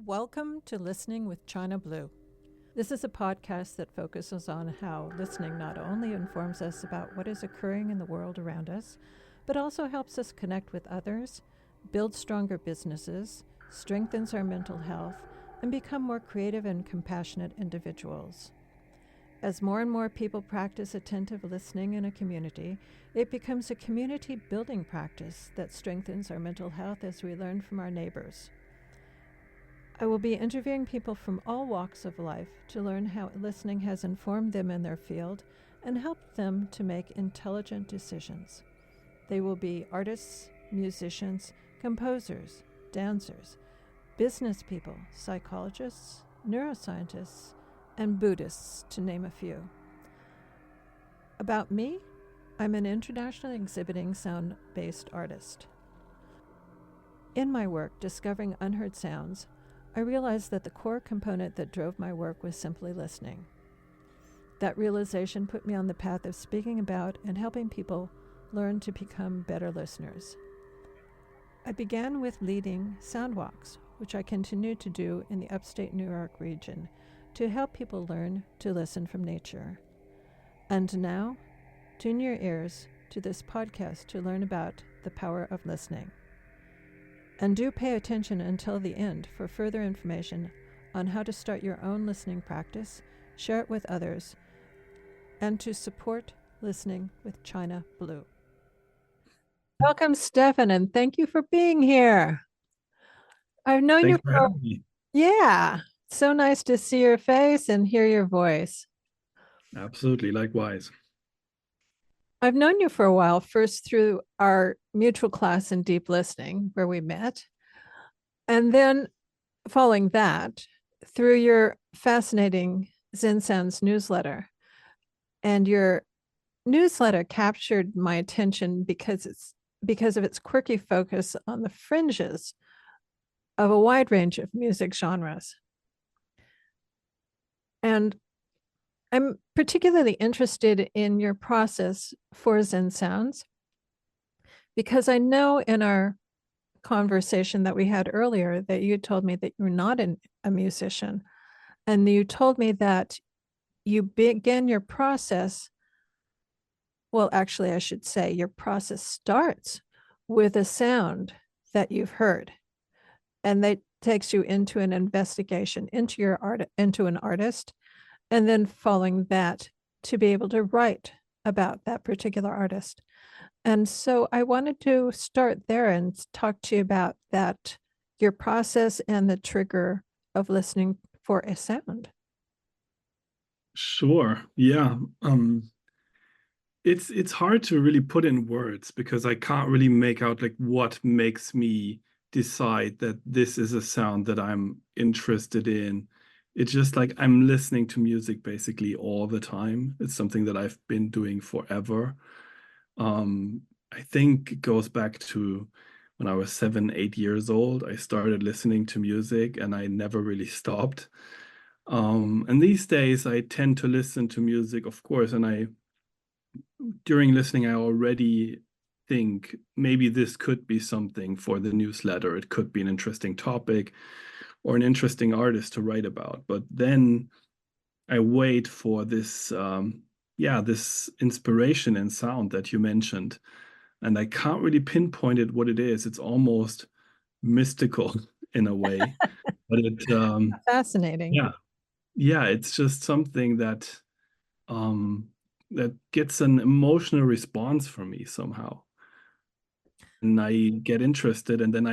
Welcome to Listening with China Blue. This is a podcast that focuses on how listening not only informs us about what is occurring in the world around us, but also helps us connect with others, build stronger businesses, strengthens our mental health, and become more creative and compassionate individuals. As more and more people practice attentive listening in a community, it becomes a community building practice that strengthens our mental health as we learn from our neighbors. I will be interviewing people from all walks of life to learn how listening has informed them in their field and helped them to make intelligent decisions. They will be artists, musicians, composers, dancers, business people, psychologists, neuroscientists, and Buddhists, to name a few. About me, I'm an internationally exhibiting sound-based artist. In my work, Discovering Unheard Sounds, I realized that the core component that drove my work was simply listening. That realization put me on the path of speaking about and helping people learn to become better listeners. I began with leading sound walks, which I continue to do in the upstate New York region to help people learn to listen from nature. And now, tune your ears to this podcast to learn about the power of listening. And do pay attention until the end for further information on how to start your own listening practice, share it with others, and to support Listening with China Blue. Welcome, Stephan, and thank you for being here. I've known you Thanks for having me. Yeah, so nice to see your face and hear your voice. Absolutely, likewise. I've known you for a while, first through our mutual class in deep listening where we met. And then following that, through your fascinating Zen Sounds newsletter. And your newsletter captured my attention because of its quirky focus on the fringes of a wide range of music genres. And I'm particularly interested in your process for Zen Sounds because I know in our conversation that we had earlier that you told me that you're not a musician, and you told me that you begin your process. Well, actually, I should say your process starts with a sound that you've heard, and that takes you into an investigation into an artist, and then following that to be able to write about that particular artist. And so I wanted to start there and talk to you about that, your process and the trigger of listening for a sound. Sure. Yeah. It's hard to really put in words because I can't really make out like what makes me decide that this is a sound that I'm interested in. It's just like I'm listening to music basically all the time. It's something that I've been doing forever. I think it goes back to when I was 7, 8 years old. I started listening to music and I never really stopped. And these days I tend to listen to music, of course, and during listening, I already think maybe this could be something for the newsletter. It could be an interesting topic or an interesting artist to write about. But then I wait for this, this inspiration and sound that you mentioned. And I can't really pinpoint it what it is. It's almost mystical in a way. But Fascinating. yeah, it's just something um, that gets an emotional response from me somehow. And I get interested, and then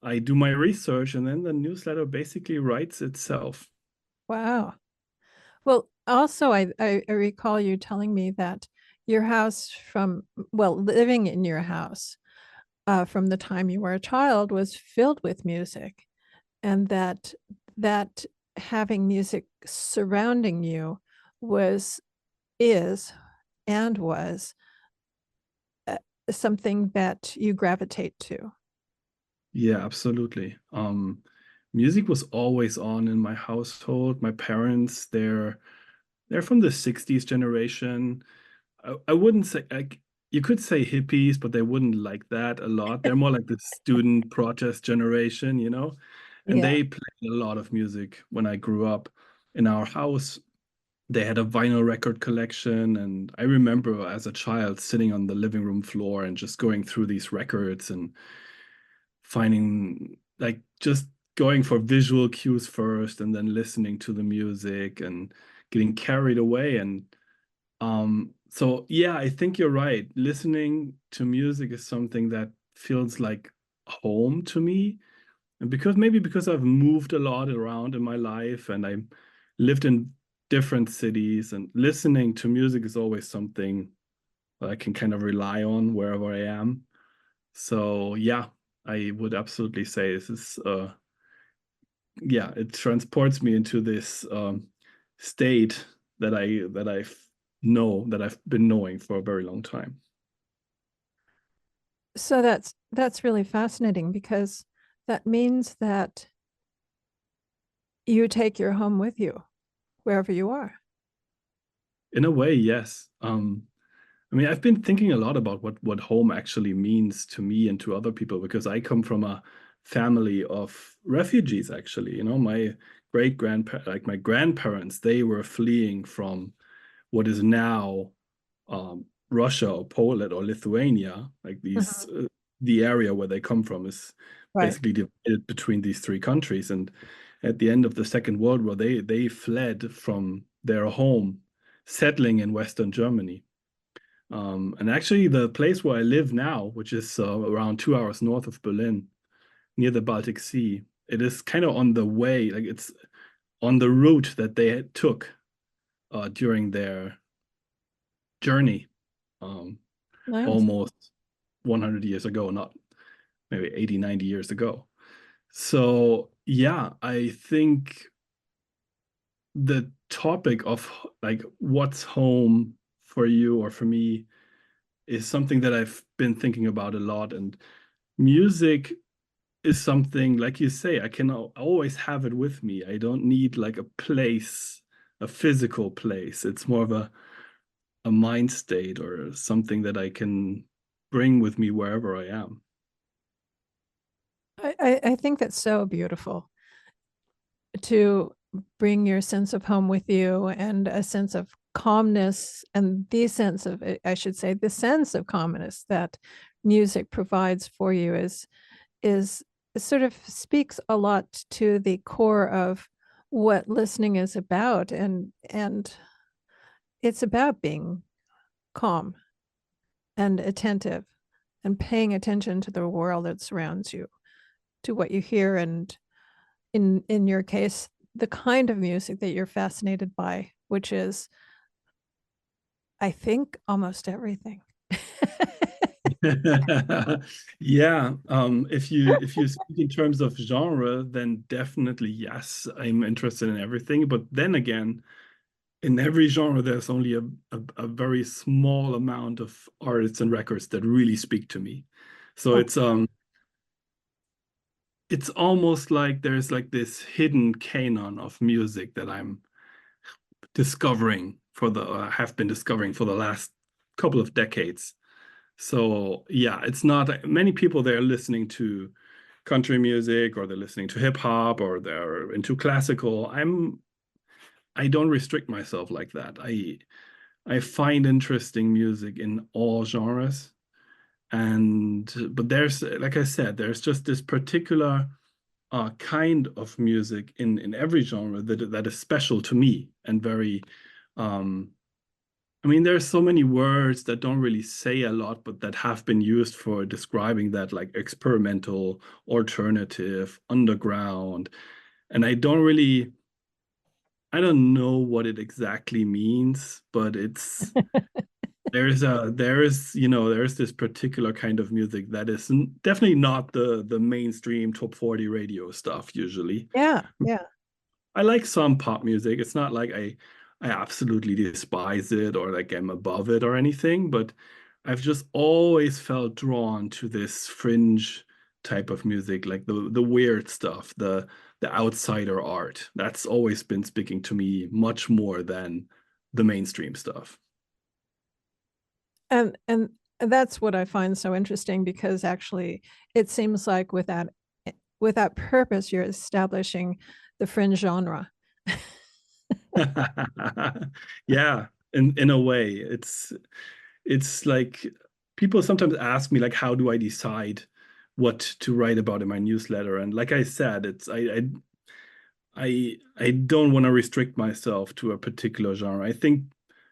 I do my research, and then the newsletter basically writes itself. Wow. Well, also, I recall you telling me that your house living in your house from the time you were a child was filled with music, and that having music surrounding you is and was something that you gravitate to. Yeah, absolutely. Music was always on in my household. My parents, they're from the 60s generation. I wouldn't say like you could say hippies, but they wouldn't like that a lot. They're more like the student protest generation, you know? And Yeah. they played a lot of music when I grew up. In our house, they had a vinyl record collection, and I remember as a child sitting on the living room floor and just going through these records and finding, like, just going for visual cues first and then listening to the music and getting carried away. And so yeah, I think you're right. Listening to music is something that feels like home to me. And because I've moved a lot around in my life and I lived in different cities, and listening to music is always something that I can kind of rely on wherever I am. So yeah, I would absolutely say this is yeah, it transports me into this state that I've been knowing for a very long time. So that's really fascinating, because that means that you take your home with you wherever you are. In a way, yes. I mean, I've been thinking a lot about what home actually means to me and to other people, because I come from a family of refugees, actually. You know, my great grandpa like my grandparents, they were fleeing from what is now Russia or Poland or Lithuania. Like these, Mhm. the area where they come from is Right. basically divided between these three countries. And at the end of the Second World War, they fled from their home, settling in Western Germany. And actually, the place where I live now, which is around 2 hours north of Berlin, near the Baltic Sea, it is kind of on the way, like it's on the route that they took during their journey, um, Nice. almost 100 years ago, not maybe 80, 90 years ago. So, yeah, I think the topic of like what's home for you or for me is something that I've been thinking about a lot. And music is something, like you say, I can always have it with me. I don't need like a place, a physical place. It's more of a mind state or something that I can bring with me wherever I am. I think that's so beautiful, to bring your sense of home with you, and a sense of calmness, and the sense of, I should say, the sense of calmness that music provides for you is sort of speaks a lot to the core of what listening is about, and it's about being calm and attentive and paying attention to the world that surrounds you, to what you hear, and in your case, the kind of music that you're fascinated by, which is, I think, almost everything. Yeah, if you speak in terms of genre, then definitely yes, I'm interested in everything. But then again, in every genre, there's only a very small amount of artists and records that really speak to me. So Oh, it's almost like there's like this hidden canon of music that I'm discovering have been discovering for the last couple of decades. So yeah, it's not many people, they're listening to country music or they're listening to hip hop or they're into classical. I don't restrict myself like that. I find interesting music in all genres. And but there's, like I said, there's just this particular kind of music in every genre that is special to me and very um I mean, there's so many words that don't really say a lot, but that have been used for describing that, like experimental, alternative, underground. And I don't know what it exactly means, but it's there's this particular kind of music that is definitely not the mainstream top 40 radio stuff usually. yeah, yeah. I like some pop music. It's not like I absolutely despise it or like I'm above it or anything, but I've just always felt drawn to this fringe type of music, like the weird stuff, the outsider art. That's always been speaking to me much more than the mainstream stuff. And that's what I find so interesting, because actually it seems like, without without purpose, you're establishing the fringe genre. Yeah, in a way, it's like people sometimes ask me like, how do I decide what to write about in my newsletter? And like I said, it's I don't want to restrict myself to a particular genre. I think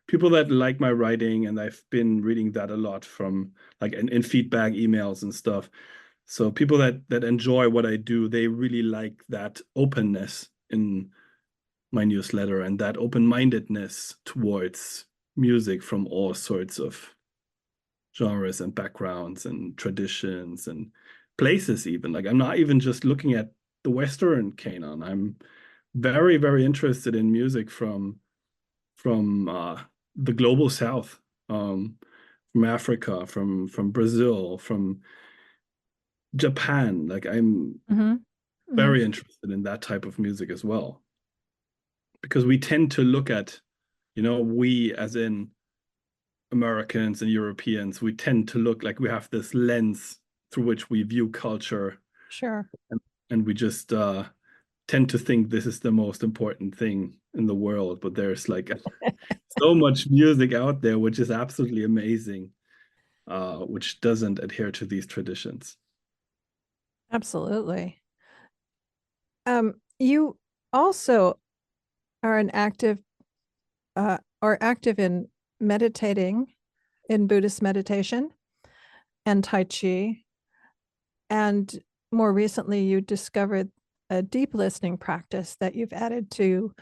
people that like my writing, and I've been reading that a lot from like in feedback emails and stuff. So people that enjoy what I do, they really like that openness in my newsletter and that open-mindedness towards music from all sorts of genres and backgrounds and traditions and places even. Like I'm not even just looking at the Western canon. I'm very, very interested in music from the global South, from Africa, from Brazil, from Japan. Like I'm Mm-hmm. Mm-hmm. very interested in that type of music as well. Because we tend to look at, we as in Americans and Europeans, we tend to look like we have this lens through which we view culture, Sure. and we just tend to think this is the most important thing in the world. But there's like so much music out there, which is absolutely amazing, which doesn't adhere to these traditions. Absolutely. You also are active in meditating, in Buddhist meditation and Tai Chi. And more recently, you discovered a deep listening practice that you've added to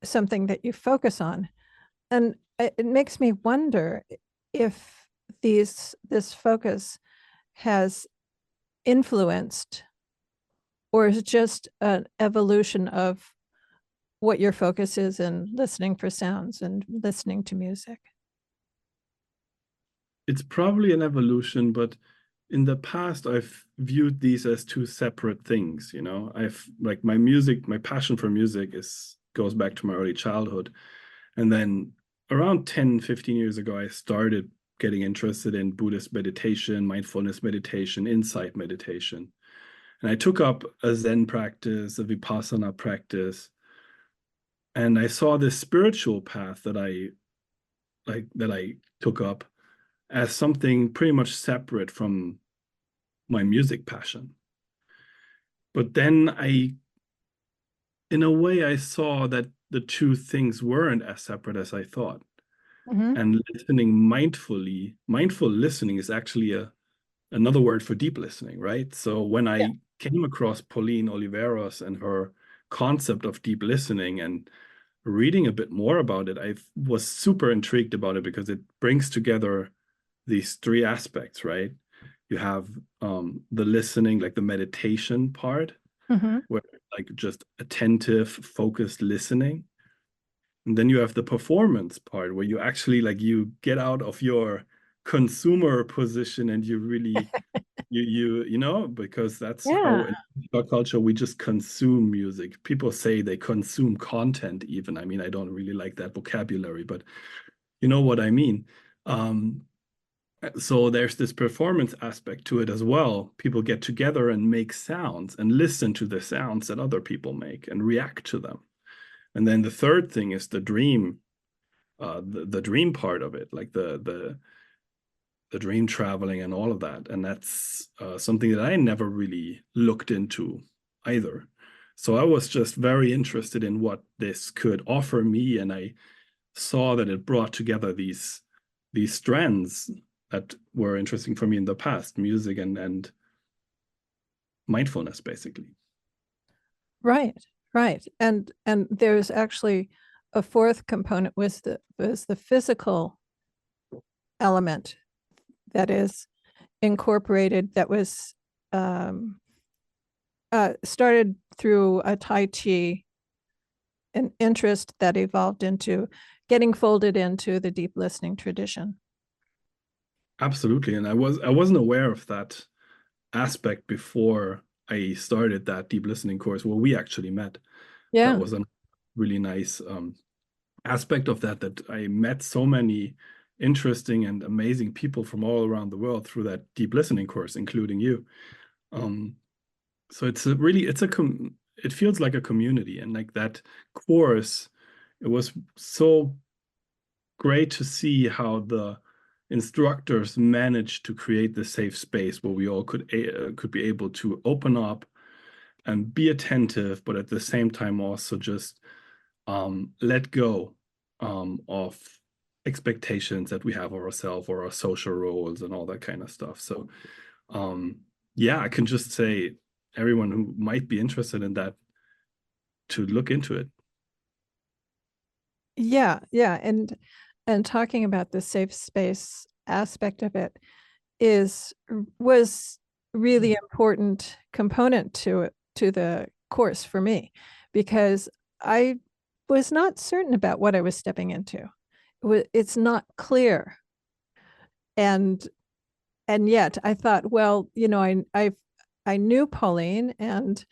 something that you focus on. And it makes me wonder if this focus has influenced or is just an evolution of what your focus is in listening for sounds and listening to music. It's probably an evolution, but in the past, I've viewed these as two separate things. I've like my passion for music goes back to my early childhood. And then around 10, 15 years ago, I started getting interested in Buddhist meditation, mindfulness meditation, insight meditation. And I took up a Zen practice, a Vipassana practice, and I saw this spiritual path that I took up as something pretty much separate from my music passion. But then in a way, I saw that the two things weren't as separate as I thought. Mm-hmm. And listening mindfully, mindful listening is actually another word for deep listening, right? So when Yeah. I came across Pauline Oliveros and her concept of deep listening and reading a bit more about it, I was super intrigued about it because it brings together these three aspects, right? You have the listening, like the meditation part, Mm-hmm. where like just attentive, focused listening. And then you have the performance part where you actually like you get out of your consumer position and you really because that's how Yeah. in our culture we just consume music. People say they consume content even. I mean, I don't really like that vocabulary, but you know what I mean. Um, so there's this performance aspect to it as well. People get together and make sounds and listen to the sounds that other people make and react to them. And then the third thing is the dream, the dream part of it, like the dream traveling and all of that. And that's something that I never really looked into either. So I was just very interested in what this could offer me, and I saw that it brought together these strands that were interesting for me in the past, music and mindfulness, basically. Right. Right. And there's actually a fourth component was the physical element that is incorporated, that was started through a Tai Chi, an interest that evolved into getting folded into the deep listening tradition. Absolutely. And I wasn't aware of that aspect before I started that deep listening course where we actually met. That Yeah. was a really nice aspect of that I met so many interesting and amazing people from all around the world through that deep listening course, including you. So it feels like a community, and like that course, it was so great to see how the instructors managed to create the safe space where we all could be able to open up and be attentive, but at the same time also just let go of expectations that we have of ourselves or our social roles and all that kind of stuff. So yeah, I can just say everyone who might be interested in that to look into it. Yeah, yeah, and talking about the safe space aspect of it was really important component to the course for me, because I was not certain about what I was stepping into. It's not clear, and yet I thought, well, I knew Pauline, and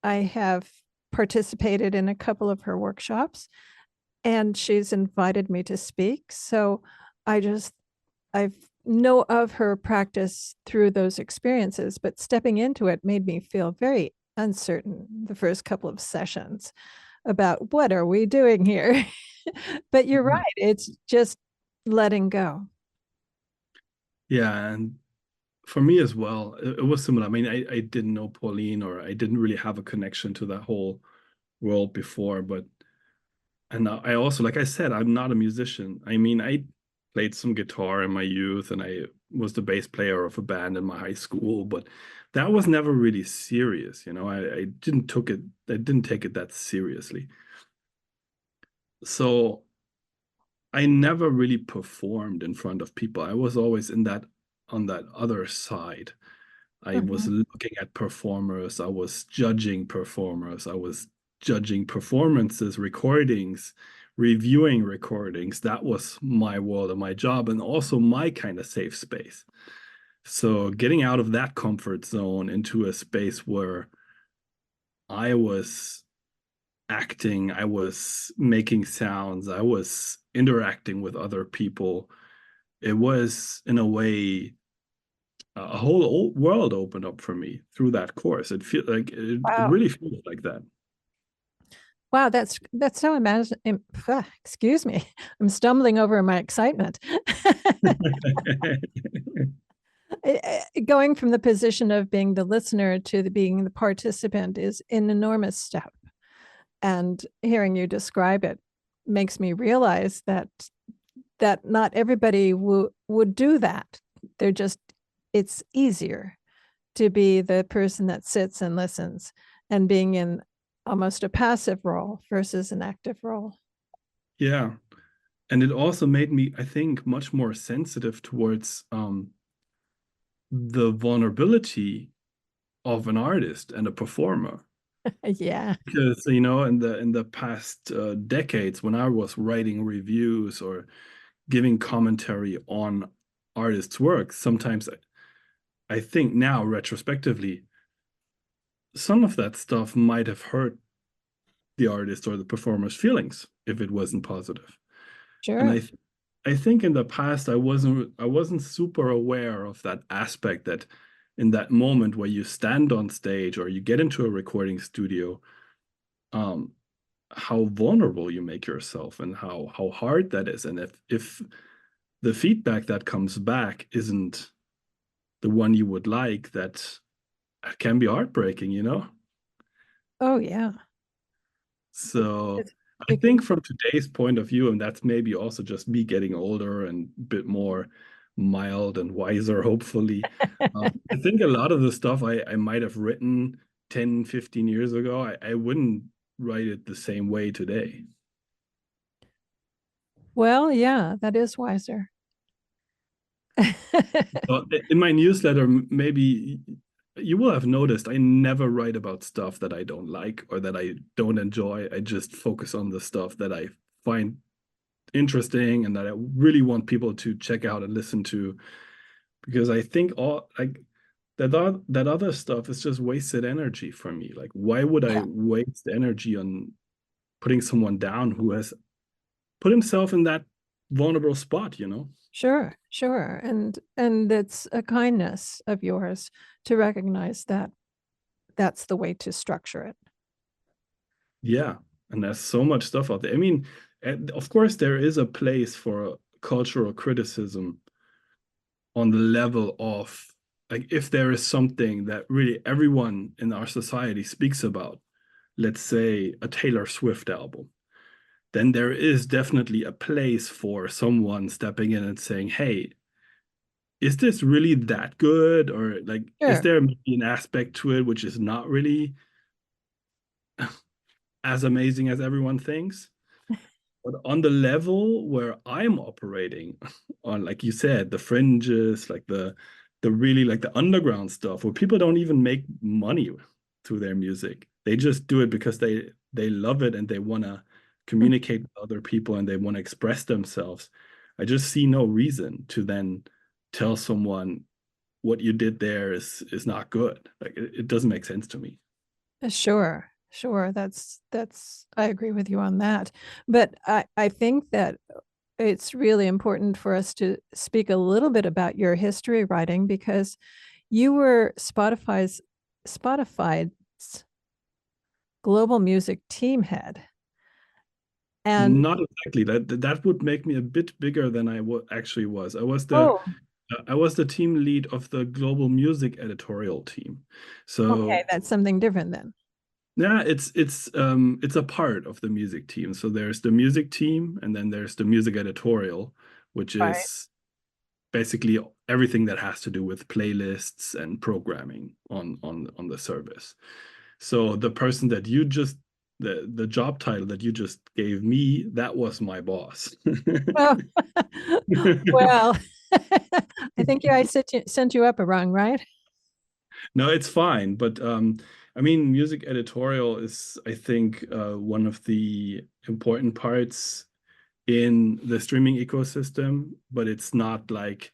I have participated in a couple of her workshops, and she's invited me to speak. So I just I know of her practice through those experiences, but stepping into it made me feel very uncertain the first couple of sessions about what are we doing here. But you're right, it's just letting go. Yeah, and for me as well, it was similar. I mean, I didn't know Pauline, or I didn't really have a connection to that whole world before, but and I also, like I said, I'm not a musician. I mean, I played some guitar in my youth, and I was the bass player of a band in my high school, but that was never really serious, you know. I didn't take it that seriously. So I never really performed in front of people. I was always in that on that other side. I was Mhm. looking at performers, I was judging performers, I was judging performances, recordings, reviewing recordings. That was my world and my job, and also my kind of safe space. So getting out of that comfort zone into a space where I was acting, I was making sounds, I was interacting with other people, it was in a way a whole world opened up for me through that course. It Wow. really feels like that. Wow, that's so imagine. Excuse me, I'm stumbling over my excitement. Going from the position of being the listener to being the participant is an enormous step. And hearing you describe it makes me realize that not everybody would do that. They're just it's easier to be the person that sits and listens, and being in almost a passive role versus an active role. Yeah. And it also made me, I think, much more sensitive towards the vulnerability of an artist and a performer. Yeah, Because, you know, in the past decades, when I was writing reviews or giving commentary on artists' work, sometimes I think now, retrospectively, some of that stuff might have hurt the artist or the performer's feelings if it wasn't positive. And sure. I think in the past I wasn't super aware of that aspect, that in that moment where you stand on stage or you get into a recording studio, um, how vulnerable you make yourself and how hard that is. And if the feedback that comes back isn't the one you would like, that can be heartbreaking, you know? Oh yeah. So It's, I it think can, from today's point of view, and that's maybe also just me getting older and a bit more mild and wiser, hopefully. I think a lot of the stuff I might have written 10, 15 years ago, I wouldn't write it the same way today. well, yeah, that is wiser. So in my newsletter, maybe you will have noticed I never write about stuff that I don't like or that I don't enjoy. I just focus on the stuff that I find interesting and that I really want people to check out and listen to, because I think all like that other stuff is just wasted energy for me. Like, why would I Yeah, waste energy on putting someone down who has put himself in that vulnerable spot, you know? sure, sure. And it's a kindness of yours to recognize that that's the way to structure it. Yeah, and there's so much stuff out there. I mean, of course, there is a place for cultural criticism on the level of like if there is something that really everyone in our society speaks about, let's say a Taylor Swift album, then there is definitely a place for someone stepping in and saying, hey, is this really that good? Or like, is Sure. there maybe an aspect to it which is not really as amazing as everyone thinks? But on the level where I'm operating, on like you said, the fringes, like the really like the underground stuff where people don't even make money through their music. They just do it because they love it and they want to communicate with other people and they want to express themselves. I just see no reason to then tell someone what you did there is not good. Like it doesn't make sense to me. Sure, sure. That's I agree with you on that. But I think that it's really important for us to speak a little bit about your history writing because you were Spotify's global music team head. And Not exactly. That would make me a bit bigger than I actually was. oh, I was the team lead of the global music editorial team. okay, So that's something different then. yeah, it's a part of the music team. So there's the music team and then there's the music editorial, which Right. is basically everything that has to do with playlists and programming on the service. So the person that you just the job title that you just gave me, that was my boss. Oh, well, I think I sent you up a rung, right? No, it's fine, but I mean, music editorial is, I think, one of the important parts in the streaming ecosystem, but it's not like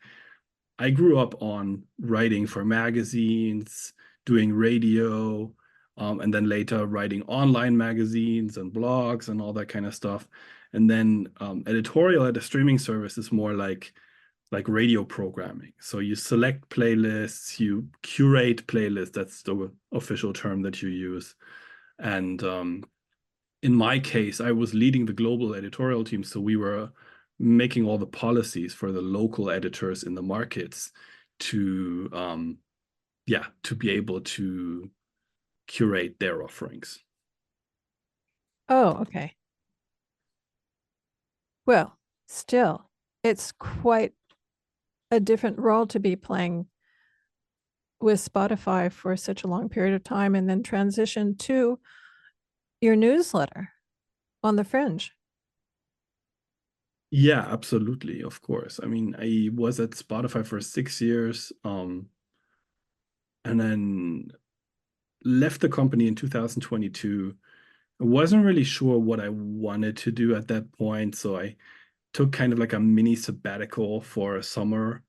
I grew up on writing for magazines, doing radio, and then later writing online magazines and blogs and all that kind of stuff. And then editorial at a streaming service is more like radio programming. So you select playlists, you curate playlists. That's the official term that you use. And in my case, I was leading the global editorial team, so we were making all the policies for the local editors in the markets to yeah, to be able to curate their offerings. Oh, okay. Well, still, it's quite a different role to be playing with Spotify for such a long period of time and then transition to your newsletter on the fringe. Yeah, absolutely, of course. I mean, I was at Spotify for 6 years, and then left the company in 2022. I wasn't really sure what I wanted to do at that point, so I took kind of like a mini sabbatical for a summer.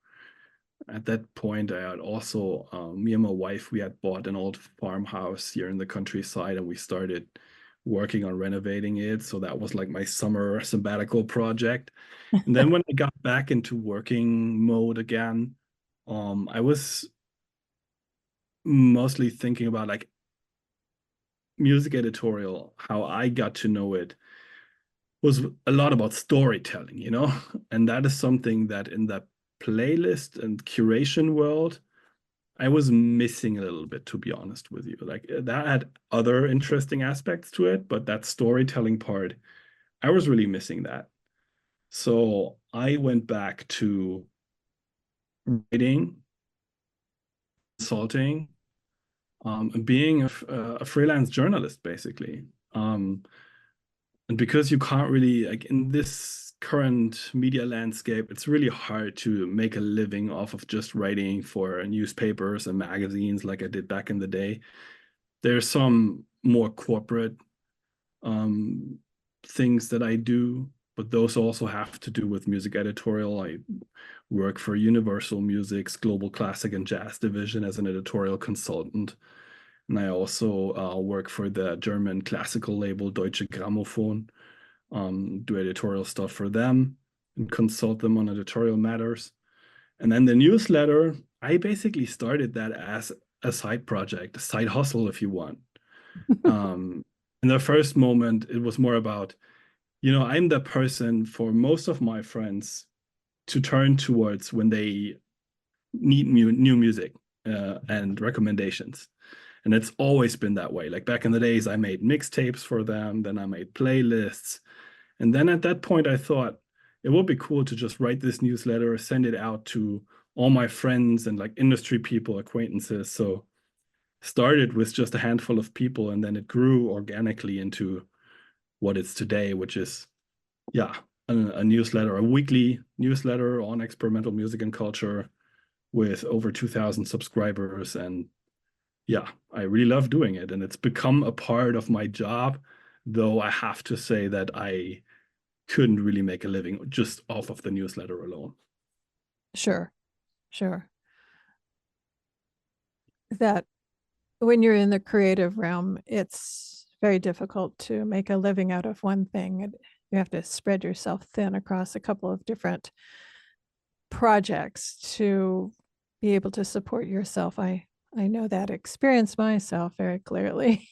At that point, I had also, me and my wife, we had bought an old farmhouse here in the countryside and we started working on renovating it. So that was like my summer sabbatical project. And then when I got back into working mode again, I was mostly thinking about like music editorial, how I got to know it was a lot about storytelling, you know? And that is something that in the playlist and curation world, I was missing a little bit, to be honest with you. Like that had other interesting aspects to it, but that storytelling part, I was really missing that. So I went back to writing, consulting, and being a freelance journalist, basically. And because you can't really, like in this current media landscape, it's really hard to make a living off of just writing for newspapers and magazines like I did back in the day. There's some more corporate um, things that I do, but those also have to do with music editorial. I work for Universal Music's Global Classic and Jazz division as an editorial consultant. And I also work for the German classical label Deutsche Grammophon, do editorial stuff for them and consult them on editorial matters. And then the newsletter, I basically started that as a side project, a side hustle, if you want. Um, in the first moment, it was more about, I'm the person for most of my friends to turn towards when they need new music and recommendations. And it's always been that way. Like back in the days, I made mixtapes for them, then I made playlists. And then at that point, I thought it would be cool to just write this newsletter, send it out to all my friends and like industry people, acquaintances. So started with just a handful of people, and then it grew organically into what it's today, which is, yeah, a newsletter, a weekly newsletter on experimental music and culture with over 2,000 subscribers. And yeah, I really love doing it. And it's become a part of my job, though I have to say that I couldn't really make a living just off of the newsletter alone. Sure, sure. That when you're in the creative realm, it's very difficult to make a living out of one thing. You have to spread yourself thin across a couple of different projects to be able to support yourself. I know that experience myself very clearly.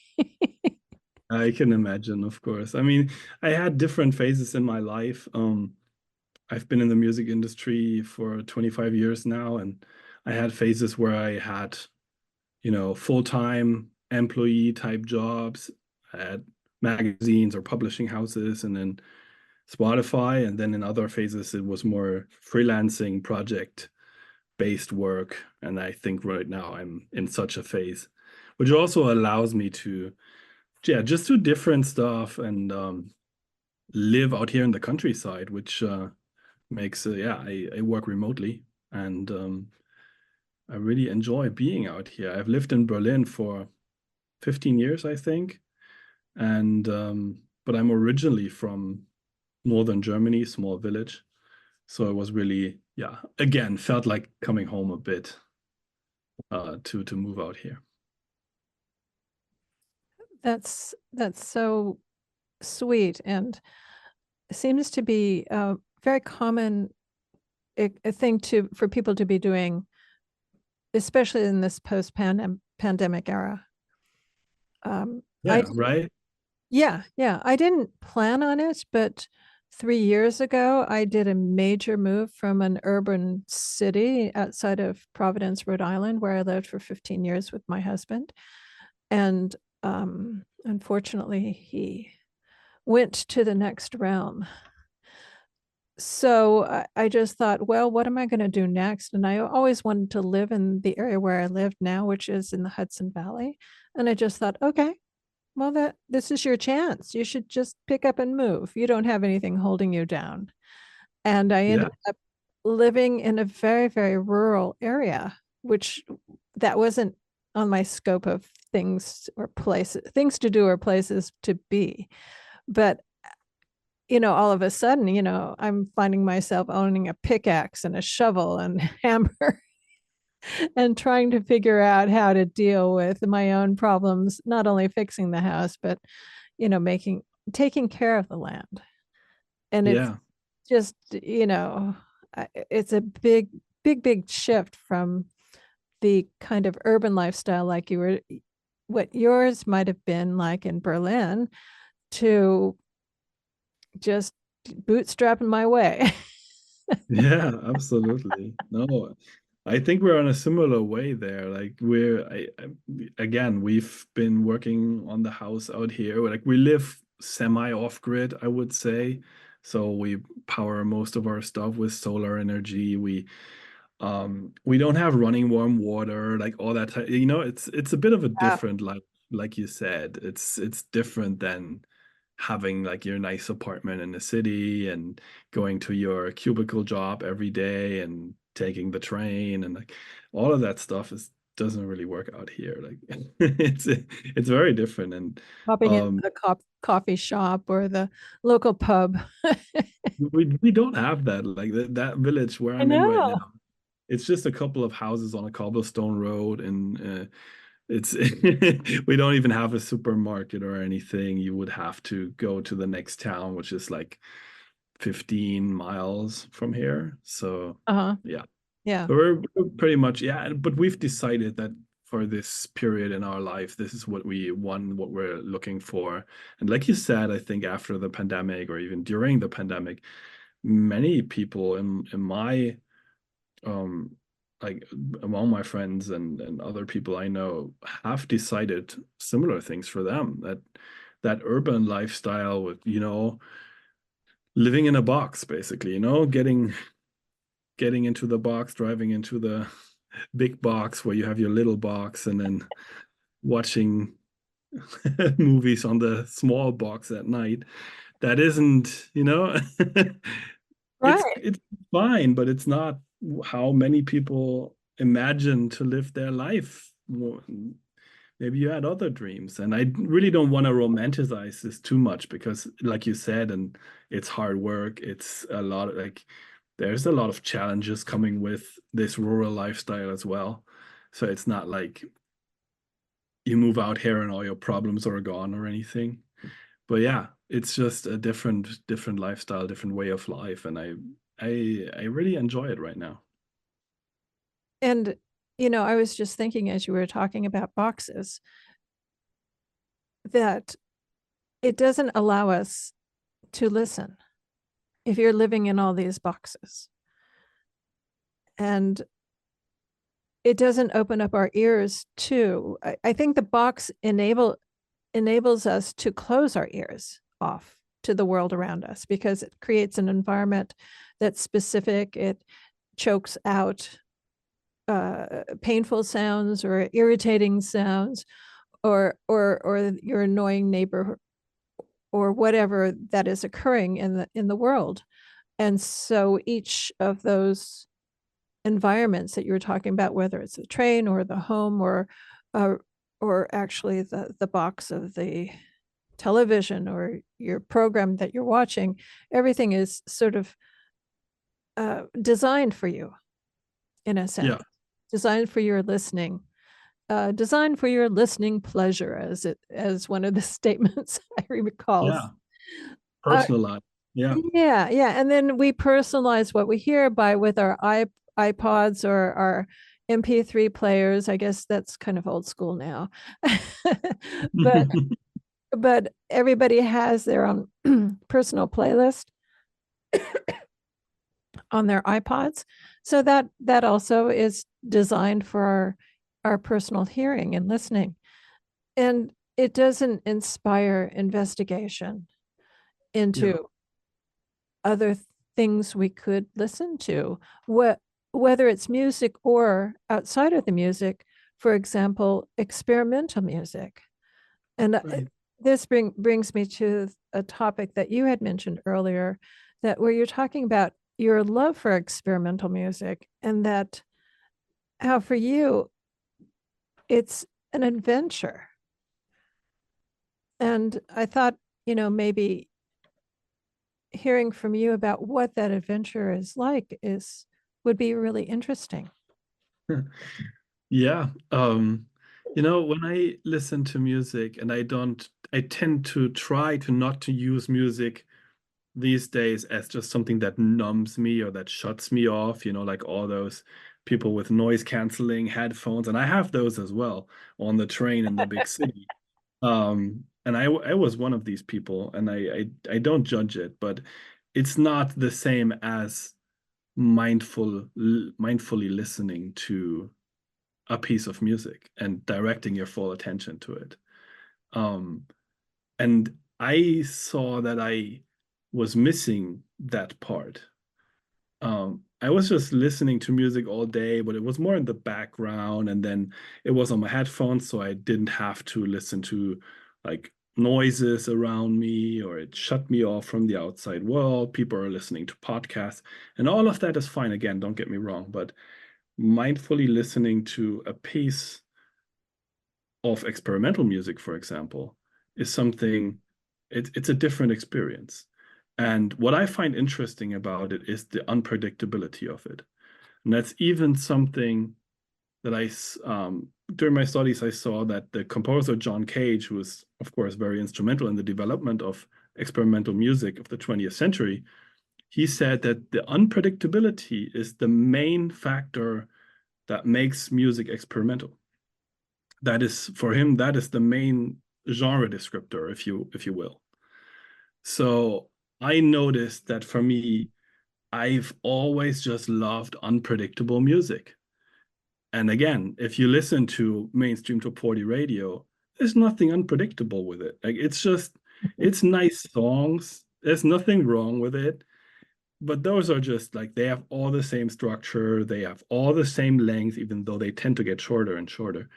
I can imagine, of course. I mean, I had different phases in my life. I've been in the music industry for 25 years now, and I had phases where I had, full-time employee type jobs at magazines or publishing houses, and then Spotify. And then in other phases, it was more freelancing, project-based work. And I think right now I'm in such a phase, which also allows me to, yeah, just do different stuff and live out here in the countryside, which makes, yeah, I work remotely, and I really enjoy being out here. I've lived in Berlin for 15 years, I think. And but I'm originally from northern Germany, small village. So it was really, yeah, again, felt like coming home a bit to move out here. That's so sweet, and seems to be a very common a thing for people to be doing, especially in this post-pandemic era. I Yeah, right. yeah, I didn't plan on it, but 3 years ago, I did a major move from an urban city outside of Providence, Rhode Island, where I lived for 15 years with my husband. And unfortunately, he went to the next realm. So I just thought, well, what am I going to do next? And I always wanted to live in the area where I live now, which is in the Hudson Valley. And I just thought, okay, well, this is your chance. You should just pick up and move. You don't have anything holding you down. And I Yeah, ended up living in a very, very rural area, which that wasn't on my scope of things or places, things to do or places to be. But all of a sudden, I'm finding myself owning a pickaxe and a shovel and hammer and trying to figure out how to deal with my own problems, not only fixing the house, but, taking care of the land. And it's yeah, just, it's a big, big, big shift from the kind of urban lifestyle like what yours might have been like in Berlin, to just bootstrapping my way. yeah, absolutely. No, I think we're on a similar way there. Like again, we've been working on the house out here. Like we live semi off grid, I would say. So we power most of our stuff with solar energy. We don't have running warm water, like all that. It's a bit of a Yeah. different, like you said, it's different than having like your nice apartment in the city and going to your cubicle job every day and taking the train, and like all of that stuff is doesn't really work out here. Like it's very different. And Popping into um the coffee shop or the local pub. we don't have that. Like that village where I I'm in right know. now, it's just a couple of houses on a cobblestone road, and it's we don't even have a supermarket or anything. You would have to go to the next town, which is like 15 miles from here. So Uh-huh. yeah. Yeah. So we're pretty much, yeah, but we've decided that for this period in our life, this is what we want, what we're looking for. And like you said, I think after the pandemic or even during the pandemic, many people in my um like among my friends and other people I know have decided similar things for them, that urban lifestyle with, living in a box basically, getting into the box, driving into the big box where you have your little box, and then watching movies on the small box at night. That isn't, Right. it's fine, but it's not how many people imagine to live their life. Maybe you had other dreams, and I really don't want to romanticize this too much because, like you said, and it's hard work. It's a lot like there's a lot of challenges coming with this rural lifestyle as well. So it's not like you move out here and all your problems are gone or anything. But yeah, it's just a different lifestyle, different way of life, and I really enjoy it right now. And, I was just thinking as you were talking about boxes that it doesn't allow us to listen if you're living in all these boxes. And it doesn't open up our ears to, I think the box enables us to close our ears off to the world around us because it creates an environment that's specific. It chokes out painful sounds or irritating sounds or your annoying neighbor or whatever that is occurring in the world. And so each of those environments that you were talking about, whether it's the train or the home uh, or actually the box of the television or your program that you're watching, everything is sort of designed for you in a sense, Yeah, designed for your listening. Designed for your listening pleasure, as one of the statements I recalls. yeah, Uh, personalized. Yeah, yeah, yeah, and then we personalize what we hear by with our iPods or our MP3 players. I guess that's kind of old school now, but everybody has their own personal playlist on their iPods, so that also is designed for our personal hearing and listening. And it doesn't inspire investigation yeah, into other things we could listen to, whether it's music or outside of the music, for example, experimental music. And right. this brings me to a topic that you had mentioned earlier, that where you're talking about your love for experimental music and that how for you it's an adventure. And I thought, maybe hearing from you about what that adventure is like is would be really interesting. Yeah. When I listen to music and I tend to try to not to use music these days as just something that numbs me or that shuts me off, like all those people with noise canceling headphones. And I have those as well on the train in the big city. And I was one of these people, and I don't judge it, but it's not the same as mindfully listening to a piece of music and directing your full attention to it. Um, and I saw that I was missing that part. I was just listening to music all day, but it was more in the background, and then it was on my headphones, so I didn't have to listen to like noises around me, or it shut me off from the outside world. People are listening to podcasts, and all of that is fine. Again, don't get me wrong, but mindfully listening to a piece of experimental music, for example, is something, it's a different experience. And what I find interesting about it is the unpredictability of it. And that's even something that during my studies, I saw that the composer John Cage, who was, of course, very instrumental in the development of experimental music of the 20th century, he said that the unpredictability is the main factor that makes music experimental. That is, for him, that is the main genre descriptor, if you will. So I noticed that for me, I've always just loved unpredictable music. And again, if you listen to mainstream top 40 radio, there's nothing unpredictable with it. Like it's just, it's nice songs. There's nothing wrong with it. But those are just like they have all the same structure, they have all the same length, even though they tend to get shorter and shorter.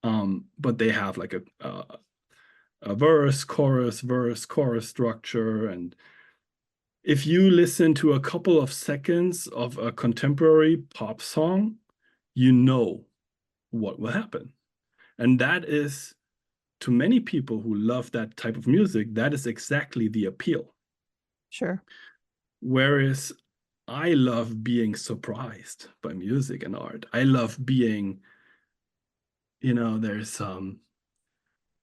But they have like a verse, chorus structure. And if you listen to a couple of seconds of a contemporary pop song, you know what will happen. And that is, to many people who love that type of music, that is exactly the appeal. Sure. Whereas I love being surprised by music and art. I love being, there's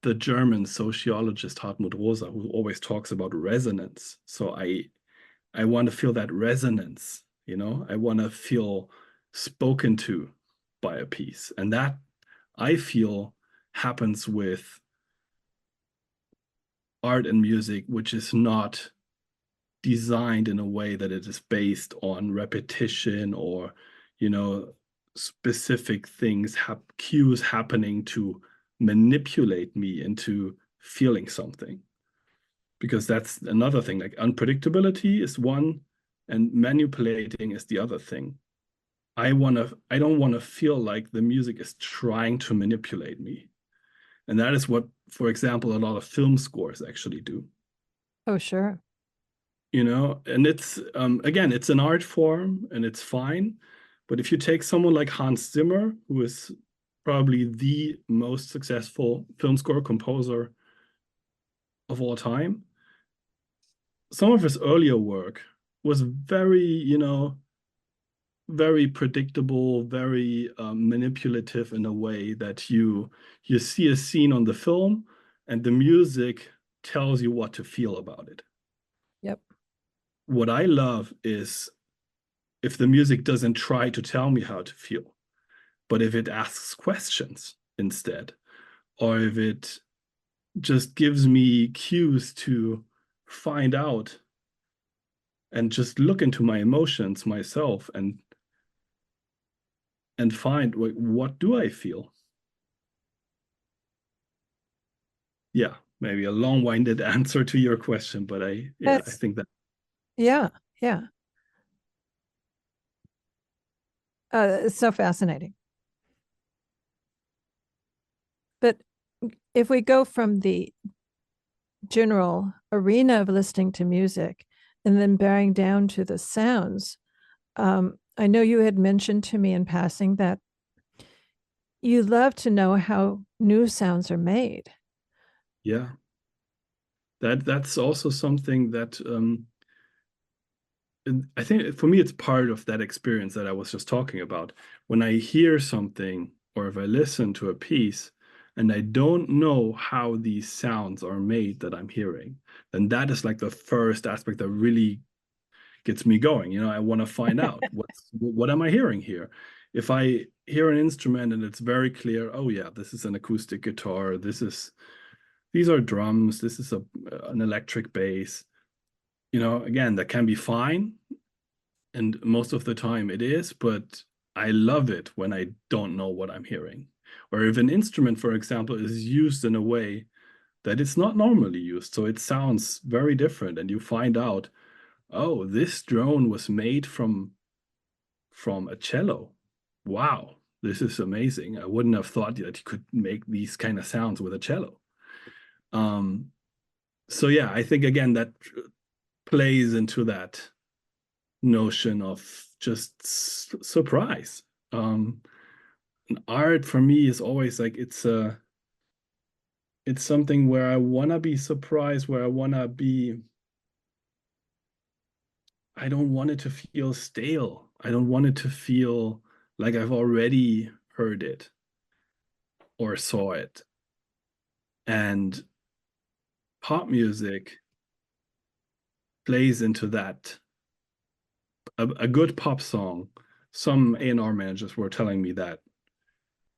the German sociologist Hartmut Rosa who always talks about resonance. So I want to feel that resonance, I want to feel spoken to by a piece. And that I feel happens with art and music, which is not designed in a way that it is based on repetition or, specific things, cues happening to manipulate me into feeling something. Because that's another thing, like unpredictability is one and manipulating is the other thing. I don't want to feel like the music is trying to manipulate me. And that is what, for example, a lot of film scores actually do. Oh, sure. And it's again, it's an art form and it's fine. But if you take someone like Hans Zimmer, who is probably the most successful film score composer of all time, some of his earlier work was very, very predictable, very manipulative in a way that you see a scene on the film and the music tells you what to feel about it. Yep. What I love is if the music doesn't try to tell me how to feel, but if it asks questions instead, or if it just gives me cues to find out and just look into my emotions myself and find what do I feel? Yeah, maybe a long-winded answer to your question, but I think that. Yeah, yeah. It's so fascinating. But if we go from the general arena of listening to music and then bearing down to the sounds, I know you had mentioned to me in passing that you love to know how new sounds are made. Yeah, that's also something that I think for me it's part of that experience that I was just talking about. When I hear something or if I listen to a piece and I don't know how these sounds are made that I'm hearing, then that is like the first aspect that really gets me going. I want to find out what am I hearing here? If I hear an instrument and it's very clear, oh yeah, this is an acoustic guitar, these are drums, this is an electric bass. Again, that can be fine. And most of the time it is, but I love it when I don't know what I'm hearing. Or if an instrument, for example, is used in a way that it's not normally used. So it sounds very different. And you find out, oh, this drone was made from a cello. Wow, this is amazing. I wouldn't have thought that you could make these kind of sounds with a cello. So yeah, I think again that plays into that notion of just surprise. Art for me is always like it's something where I wanna be surprised, where I don't want it to feel stale. I don't want it to feel like I've already heard it or saw it. And pop music plays into that a good pop song, some A&R managers were telling me that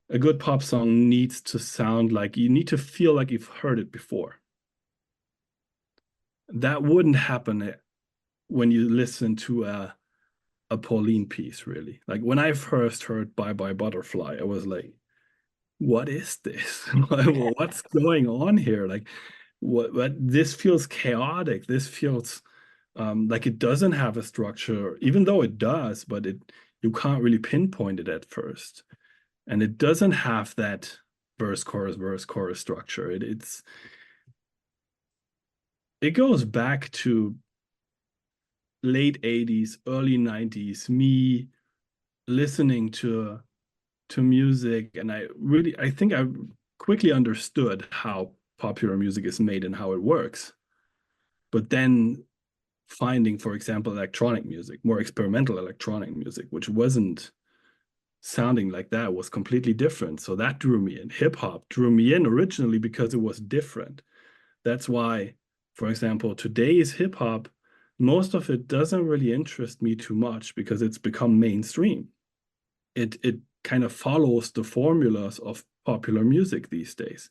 a good pop song needs to sound like, you need to feel like you've heard it before. That wouldn't happen when you listen to a Pauline piece, really. Like when I first heard Bye Bye Butterfly, I was like, what is this? What's going on here? Like, what this feels chaotic. This feels like it doesn't have a structure, even though it does, but you can't really pinpoint it at first. And it doesn't have that verse, chorus structure. It goes back to late 80s, early 90s, me listening to music, and I think I quickly understood how popular music is made and how it works. But then finding, for example, electronic music, more experimental electronic music, which wasn't sounding like that, was completely different. So that drew me in. Hip hop drew me in originally because it was different. That's why, for example, today's hip hop, most of it doesn't really interest me too much because it's become mainstream. It kind of follows the formulas of popular music these days.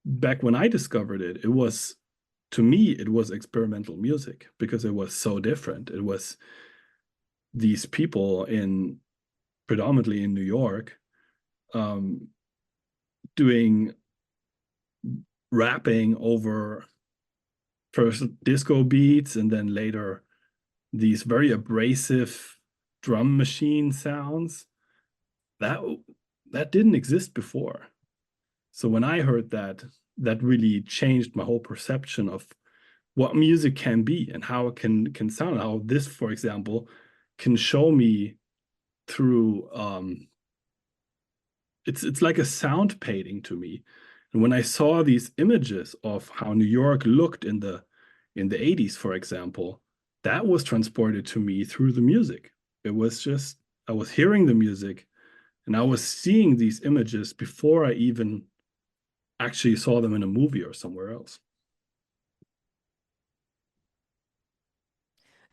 Back when I discovered it, to me, it was experimental music because it was so different. It was these people predominantly in New York, doing rapping over first disco beats and then later these very abrasive drum machine sounds. That didn't exist before. So when I heard that, that really changed my whole perception of what music can be and how it can sound. How this, for example, can show me through it's like a sound painting to me. And when I saw these images of how New York looked in the 80s, for example, that was transported to me through the music. It was just, I was hearing the music and I was seeing these images before I even actually saw them in a movie or somewhere else.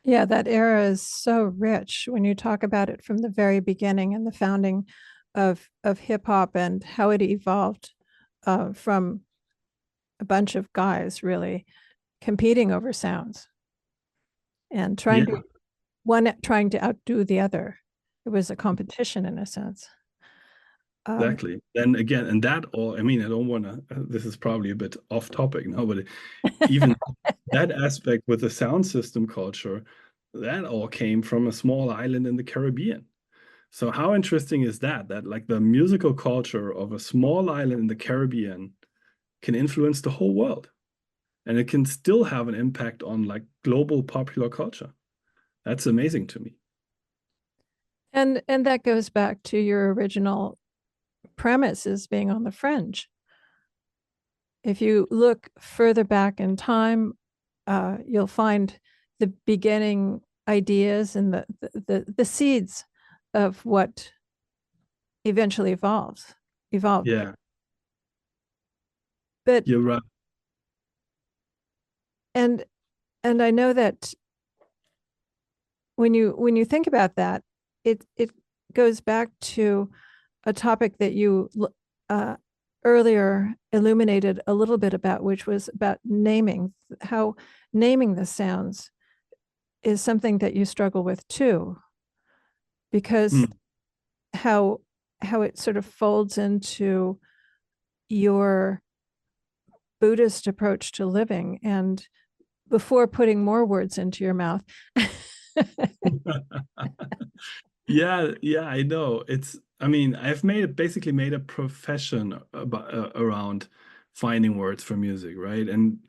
Yeah, that era is so rich when you talk about it from the very beginning and the founding of hip hop and how it evolved from a bunch of guys really competing over sounds and Yeah, trying to outdo the other. It was a competition in a sense. exactly. Then again, and that all, I mean, I don't want to, this is probably a bit off topic now, but even that aspect with the sound system culture, that all came from a small island in the Caribbean. So how interesting is that? That like the musical culture of a small island in the Caribbean can influence the whole world, and it can still have an impact on like global popular culture. That's amazing to me. And that goes back to your original premise as being on the fringe. If you look further back in time, you'll find the beginning ideas and the seeds of what eventually evolved. Yeah, But you're right. and I know that when you think about that, it goes back to a topic that you earlier illuminated a little bit about, which was about naming, how naming the sounds is something that you struggle with too, because Mm. how it sort of folds into your Buddhist approach to living. And before putting more words into your mouth, Yeah, yeah, I know. I mean, I've basically made a profession about around finding words for music, right? And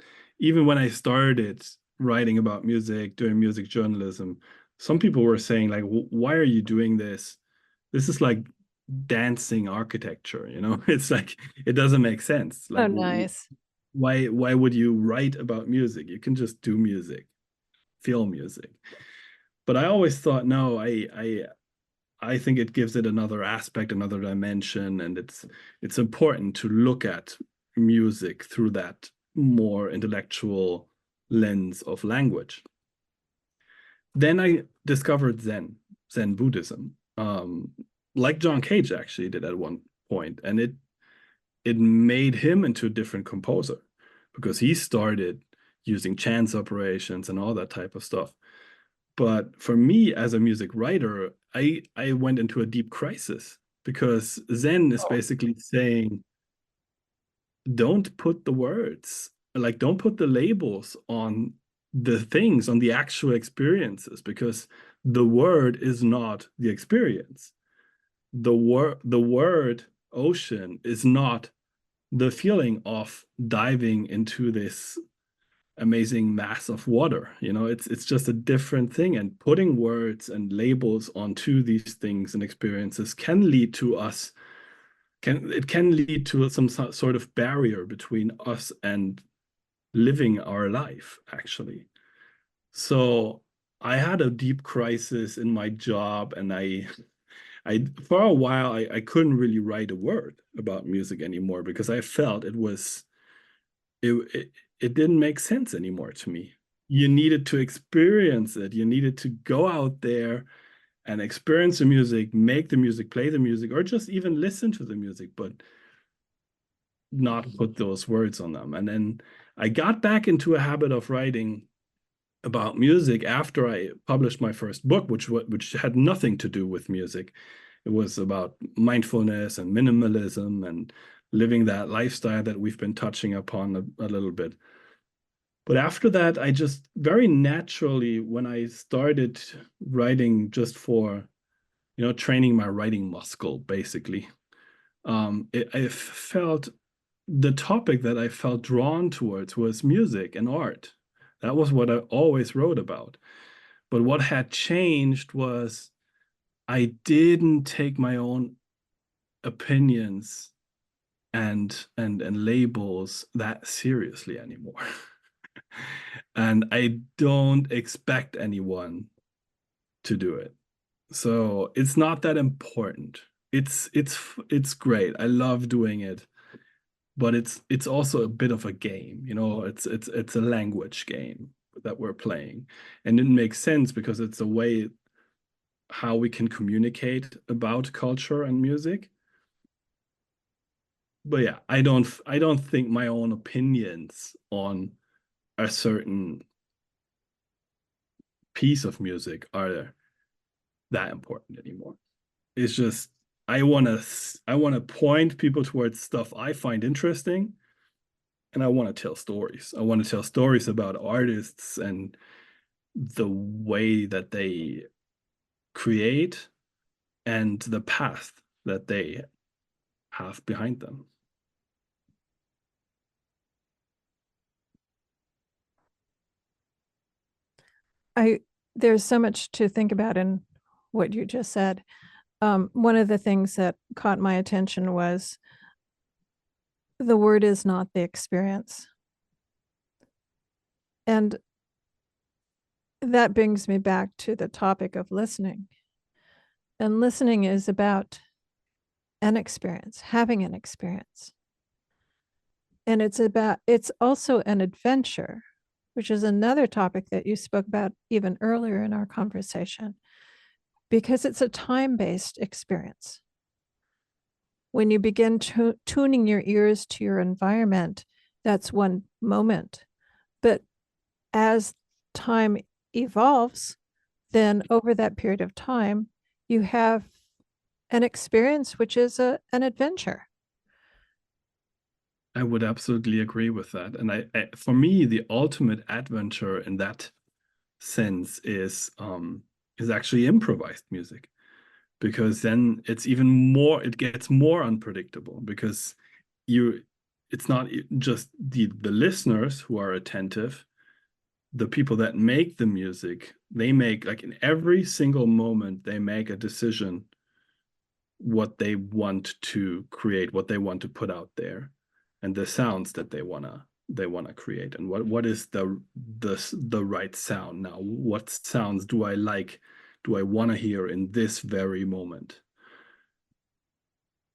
even when I started writing about music, doing music journalism, some people were saying like, "Why are you doing this? This is like dancing architecture, you know? It's like it doesn't make sense. oh, Like, nice. why would you write about music? You can just do music, feel music." But I always thought, no, I think it gives it another aspect, another dimension, and it's important to look at music through that more intellectual lens of language. Then discovered Zen Buddhism, like John Cage actually did at one point, and it made him into a different composer because he started using chance operations and all that type of stuff. But for me as a music writer, I went into a deep crisis because Zen is basically saying, don't put the words, like don't put the labels on the things, on the actual experiences, because the word is not the experience. The word ocean is not the feeling of diving into this amazing mass of water. It's just a different thing, and putting words and labels onto these things and experiences can lead to us can lead to some sort of barrier between us and living our life, actually. So I had a deep crisis in my job, and I for a while I couldn't really write a word about music anymore because I felt it didn't make sense anymore to me. You needed to experience it. You needed to go out there and experience the music, make the music, play the music, or just even listen to the music, but not put those words on them. And then I got back into a habit of writing about music after I published my first book, which had nothing to do with music. It was about mindfulness and minimalism and living that lifestyle that we've been touching upon a little bit. But after that, I just very naturally, when I started writing just for, training my writing muscle, basically, I felt the topic that I felt drawn towards was music and art. That was what I always wrote about. But what had changed was I didn't take my own opinions and labels that seriously anymore. And I don't expect anyone to do it. So it's not that important. It's great. I love doing it, but it's also a bit of a game, it's a language game that we're playing. And it makes sense because it's a way how we can communicate about culture and music. But yeah, I don't think my own opinions on a certain piece of music are that important anymore. It's just I want to point people towards stuff I find interesting, and I want to tell stories. I want to tell stories about artists and the way that they create and the path that they have behind them. I there's so much to think about in what you just said. One of the things that caught my attention was the word is not the experience. And that brings me back to the topic of listening. And listening is about an experience, having an experience. And it's also an adventure, which is another topic that you spoke about even earlier in our conversation, because it's a time-based experience. When you begin tuning your ears to your environment, that's one moment. But as time evolves, then over that period of time, you have an experience which is an adventure. I would absolutely agree with that. And for me, the ultimate adventure in that sense is actually improvised music, because then it gets more unpredictable, because it's not just the listeners who are attentive. The people that make the music, they make, like, in every single moment, they make a decision what they want to create, what they want to put out there, and the sounds that they wanna create, and what is the right sound now. What sounds do I like? Do I want to hear in this very moment?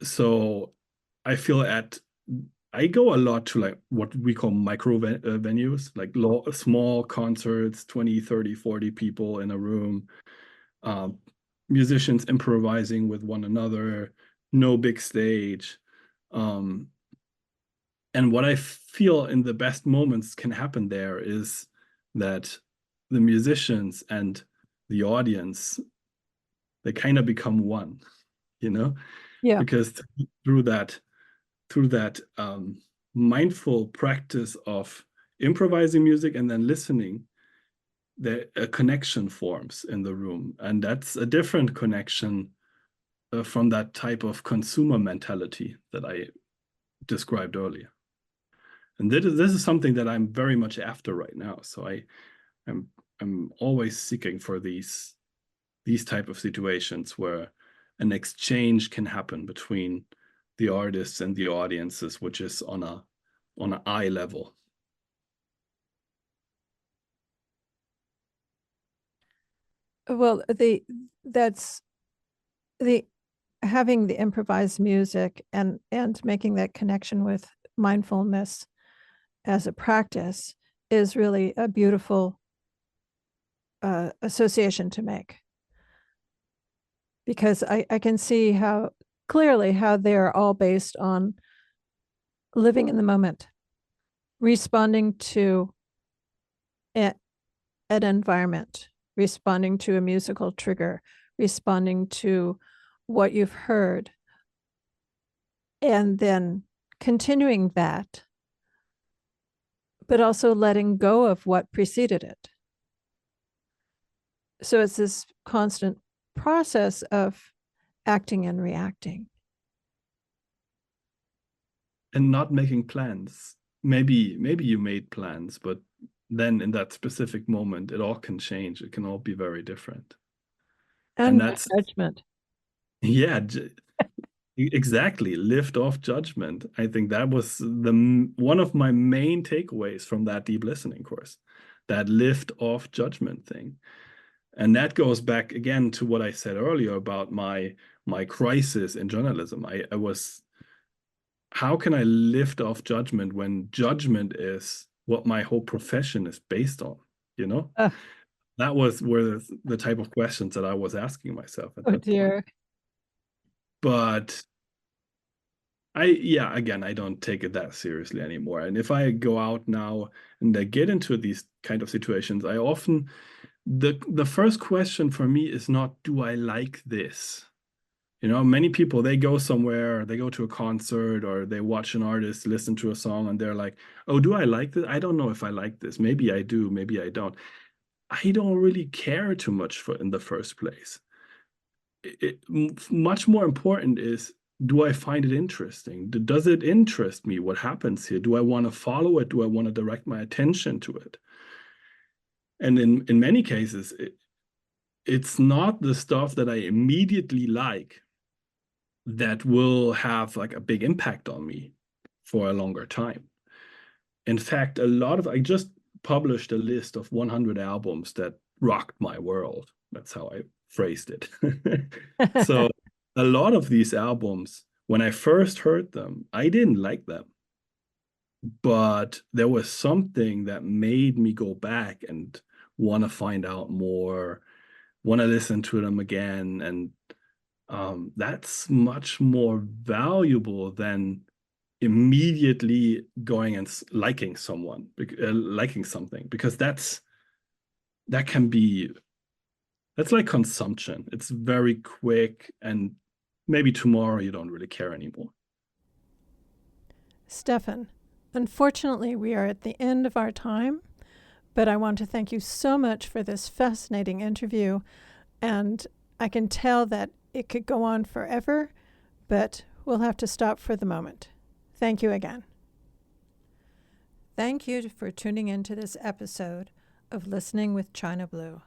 So I feel I go a lot to, like, what we call micro venues, like small concerts, 20, 30, 40 people in a room. uh, musicians improvising with one another, no big stage. And what I feel in the best moments can happen there is that the musicians and the audience, they kind of become one, you know, Yeah. because through that mindful practice of improvising music and then listening, a connection forms in the room, and that's a different connection from that type of consumer mentality that I described earlier. And this is something that I'm very much after right now. So I'm always seeking for these type of situations where an exchange can happen between the artists and the audiences, which is on an eye level. Well, that's the having the improvised music and making that connection with mindfulness as a practice is really a beautiful association to make, because I can see how clearly how they're all based on living in the moment, responding to an environment, responding to a musical trigger, responding to what you've heard, and then continuing that, but also letting go of what preceded it. So it's this constant process of acting and reacting. And not making plans. Maybe you made plans, but then in that specific moment, it all can change. It can all be very different. And that's judgment. Yeah, exactly. Lift off judgment. I think that was one of my main takeaways from that deep listening course, that lift off judgment thing. And that goes back again to what I said earlier about my crisis in journalism. I was, how can I lift off judgment when judgment is what my whole profession is based on, you know? That was where the type of questions that I was asking myself at that point. But again, I don't take it that seriously anymore. And if I go out now and I get into these kind of situations, I often, the first question for me is not, do I like this? You know, many people, they go somewhere, they go to a concert or they watch an artist, listen to a song, and they're like, oh, do I like this? I don't know if I like this. Maybe I do, maybe I don't. I don't really care too much for in the first place. Much more important is, do I find it interesting? Does it interest me what happens here? Do I want to follow it? Do I want to direct my attention to it? And in many cases, it's not the stuff that I immediately like that will have like a big impact on me for a longer time. In fact, I just published a list of 100 albums that rocked my world. That's how I phrased it. So a lot of these albums, when I first heard them, I didn't like them. But there was something that made me go back and want to find out more, want to listen to them again. And that's much more valuable than immediately going and liking liking something, because that's like consumption. It's very quick, and maybe tomorrow you don't really care anymore. Stephan, unfortunately, we are at the end of our time, but I want to thank you so much for this fascinating interview. And I can tell that it could go on forever, but we'll have to stop for the moment. Thank you again. Thank you for tuning into this episode of Listening with China Blue.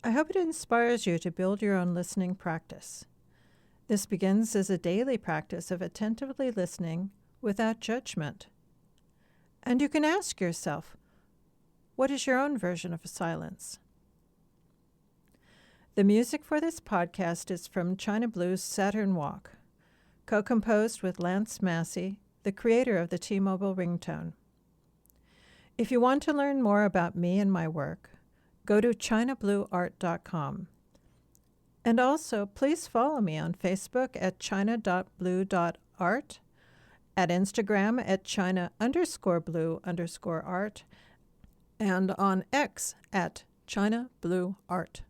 I hope it inspires you to build your own listening practice. This begins as a daily practice of attentively listening without judgment. And you can ask yourself, what is your own version of silence? The music for this podcast is from China Blue's Saturn Walk, co-composed with Lance Massey, the creator of the T-Mobile ringtone. If you want to learn more about me and my work, go to ChinaBlueArt.com. And also, please follow me on Facebook at china.blue.art, at Instagram at china_blue_art, and on X at China Blue Art.